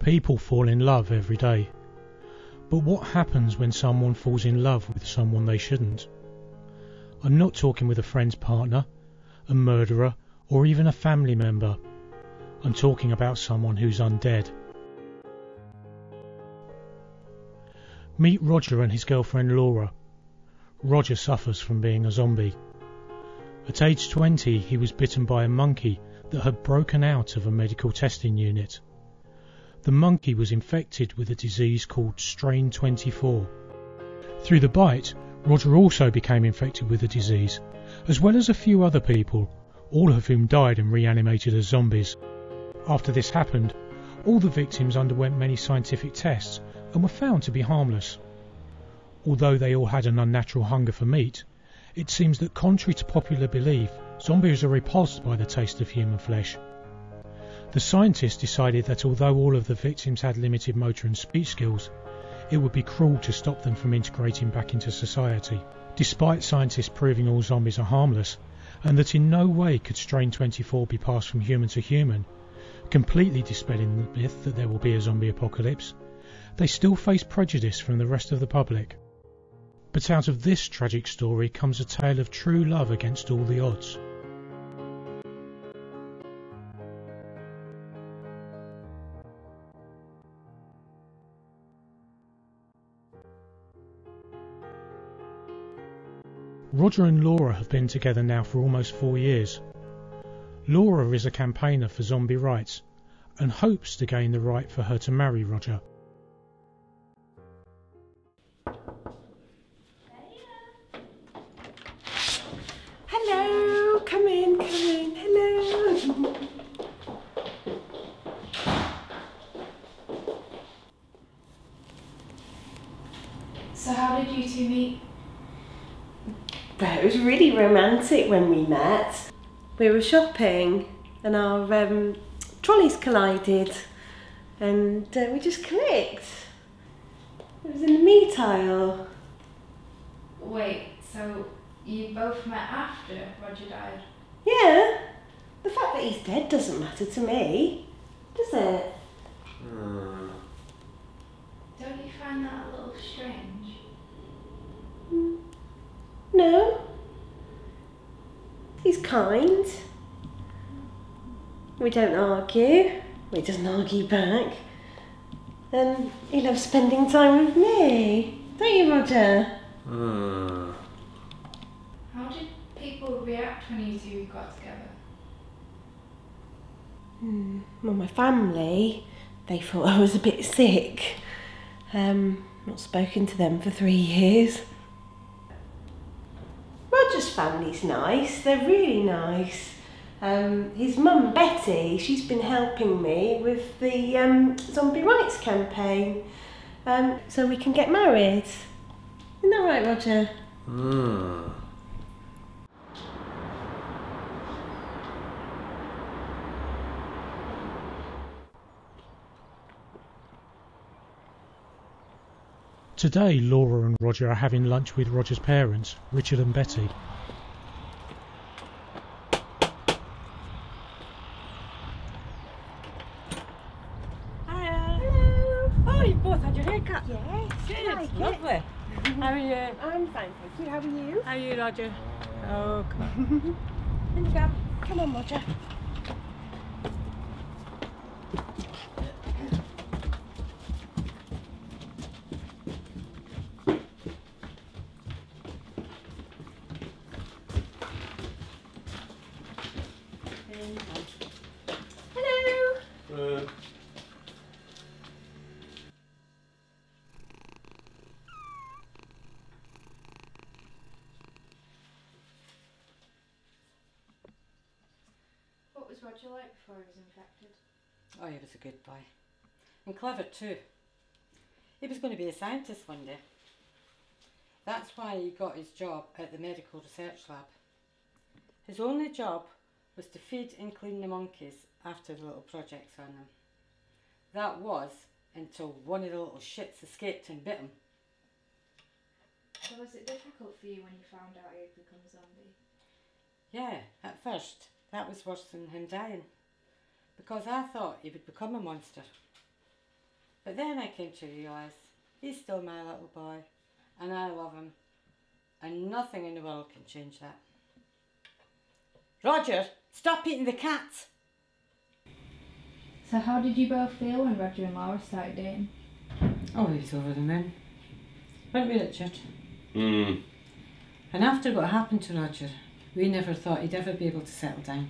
People fall in love every day. But what happens when someone falls in love with someone they shouldn't? I'm not talking with a friend's partner, a murderer, or even a family member. I'm talking about someone who's undead. Meet Roger and his girlfriend Laura. Roger suffers from being a zombie. At age 20, he was bitten by a monkey that had broken out of a medical testing unit. The monkey was infected with a disease called Strain 24. Through the bite, Roger also became infected with the disease, as well as a few other people, all of whom died and reanimated as zombies. After this happened, all the victims underwent many scientific tests and were found to be harmless. Although they all had an unnatural hunger for meat, it seems that contrary to popular belief, zombies are repulsed by the taste of human flesh. The scientists decided that although all of the victims had limited motor and speech skills, it would be cruel to stop them from integrating back into society. Despite scientists proving all zombies are harmless, and that in no way could Strain 24 be passed from human to human, completely dispelling the myth that there will be a zombie apocalypse, they still face prejudice from the rest of the public. But out of this tragic story comes a tale of true love against all the odds. Roger and Laura have been together now for almost 4 years. Laura is a campaigner for zombie rights and hopes to gain the right for her to marry Roger. Hello, come in, hello. So how did you two meet? Well, it was really romantic when we met. We were shopping and our trolleys collided and we just clicked. It was in the meat aisle. Wait, so you both met after Roger died? Yeah, the fact that he's dead doesn't matter to me, does it? Don't you find that a little strange? No. He's kind. We don't argue. He doesn't argue back. And he loves spending time with me. Don't you, Roger? How did people react when you two got together? Well, my family, they thought I was a bit sick. Not spoken to them for 3 years. Roger's family's nice, they're really nice. His mum, Betty, she's been helping me with the zombie rights campaign, so we can get married. Isn't that right, Roger? Today, Laura and Roger are having lunch with Roger's parents, Richard and Betty. Hiya. Hello. Oh, you both had your haircut? Yes. Good, lovely. How are you? I'm fine, thank you. How are you? How are you, Roger? Oh, come on. In you go. Come on, Roger. Hello. What was Roger like before he was infected? Oh, he was a good boy. And clever too. He was going to be a scientist one day. That's why he got his job at the medical research lab. His only job was to feed and clean the monkeys after the little projects on them. That was until one of the little shits escaped and bit him. So was it difficult for you when you found out he had become a zombie? Yeah, at first, that was worse than him dying. Because I thought he would become a monster. But then I came to realise he's still my little boy, and I love him, and nothing in the world can change that. Roger, stop eating the cat! So how did you both feel when Roger and Laura started dating? Oh, he was over the moon. Weren't we, Richard? Mm. And after what happened to Roger, we never thought he'd ever be able to settle down.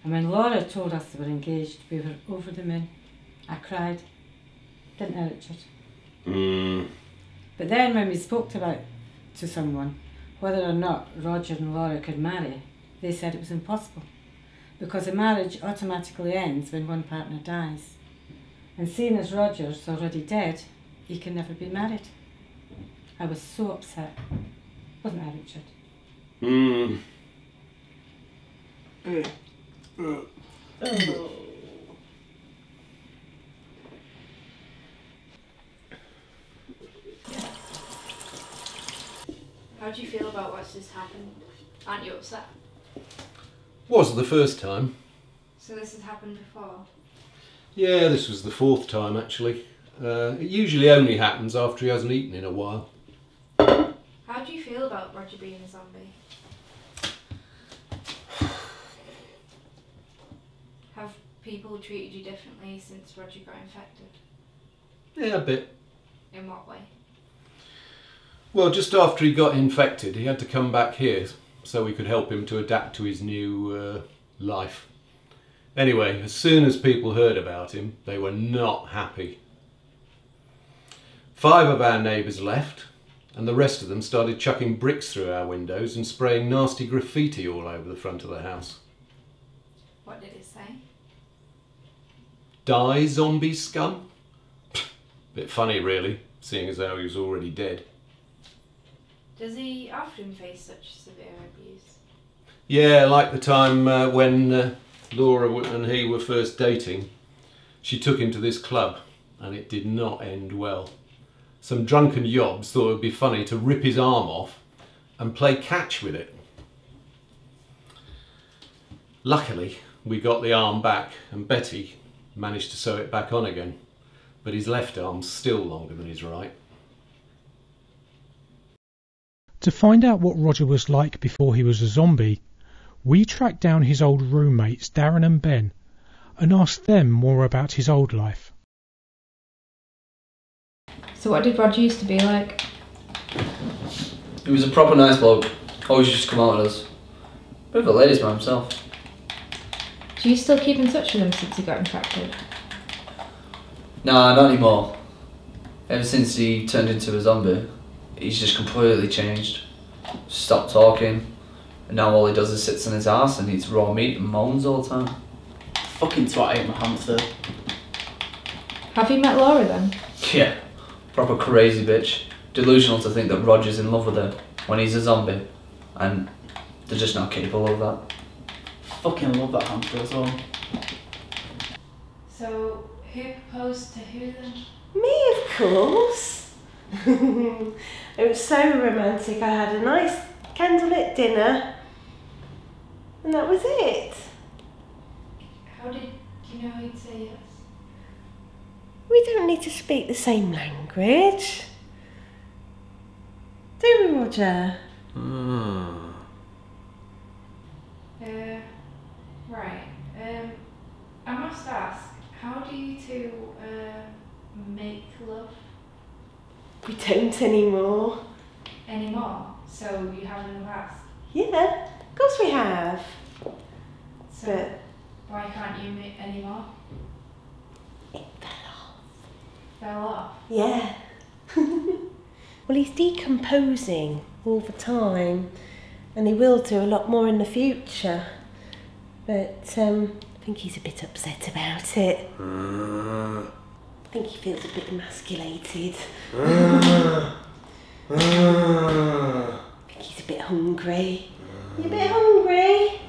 And when Laura told us they were engaged, we were over the moon. I cried. Didn't I, Richard? Mm. But then when we spoke to someone whether or not Roger and Laura could marry, they said it was impossible, because a marriage automatically ends when one partner dies. And seeing as Roger's already dead, he can never be married. I was so upset. Wasn't I, Richard? Mm. Oh. How do you feel about what's just happened? Aren't you upset? Was the first time. So this has happened before? Yeah, this was the fourth time actually. It usually only happens after he hasn't eaten in a while. How do you feel about Roger being a zombie? Have people treated you differently since Roger got infected? Yeah, a bit. In what way? Well, just after he got infected, he had to come back here so we could help him to adapt to his new life. Anyway, as soon as people heard about him, they were not happy. 5 of our neighbours left, and the rest of them started chucking bricks through our windows and spraying nasty graffiti all over the front of the house. What did it say? Die, zombie scum? Bit funny really, seeing as how he was already dead. Does he often face such severe abuse? Yeah, like the time when Laura and he were first dating. She took him to this club and it did not end well. Some drunken yobs thought it would be funny to rip his arm off and play catch with it. Luckily, we got the arm back and Betty managed to sew it back on again, but his left arm's still longer than his right. To find out what Roger was like before he was a zombie, we tracked down his old roommates Darren and Ben and asked them more about his old life. So what did Roger used to be like? He was a proper nice bloke. Always used to come out with us. Bit of a ladies man himself. Do you still keep in touch with him since he got infected? Nah, not anymore. Ever since he turned into a zombie, he's just completely changed. Stopped talking, and now all he does is sits on his arse and eats raw meat and moans all the time. Fucking twat, ate my hamster. Have you met Laura then? Yeah, proper crazy bitch. Delusional to think that Roger's in love with her when he's a zombie, and they're just not capable of that. Fucking love that hamster as well. So, who proposed to who then? Me, of course. It was so romantic. I had a nice candlelit dinner, and that was it. How did you know he'd say yes? We don't need to speak the same language. Do we, Roger? Right. I must ask, how do you two make love We don't anymore. anymore? So you have in the past. Yeah, of course we have. So But why can't you make anymore? it fell off. Fell off. Yeah. Well, he's decomposing all the time, and he will do a lot more in the future. But I think he's a bit upset about it. I think he feels a bit emasculated. I think he's a bit hungry. You a bit hungry?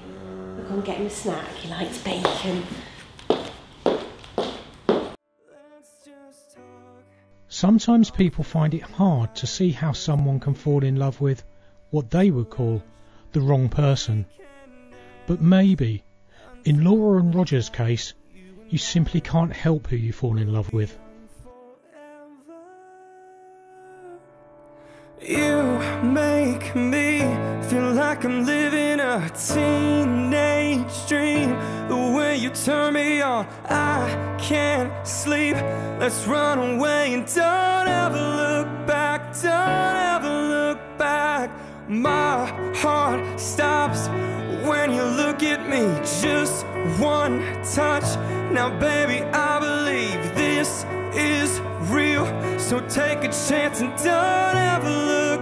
We'll go and get him a snack. He likes bacon. Sometimes people find it hard to see how someone can fall in love with what they would call the wrong person. But maybe, in Laura and Roger's case, you simply can't help who you fall in love with. You make me feel like I'm living a teenage dream. The way you turn me on, I can't sleep. Let's run away and don't ever look back. Don't ever look back. My heart stops when you look at me. Just one touch. Now baby, I believe this is real. So take a chance and don't ever look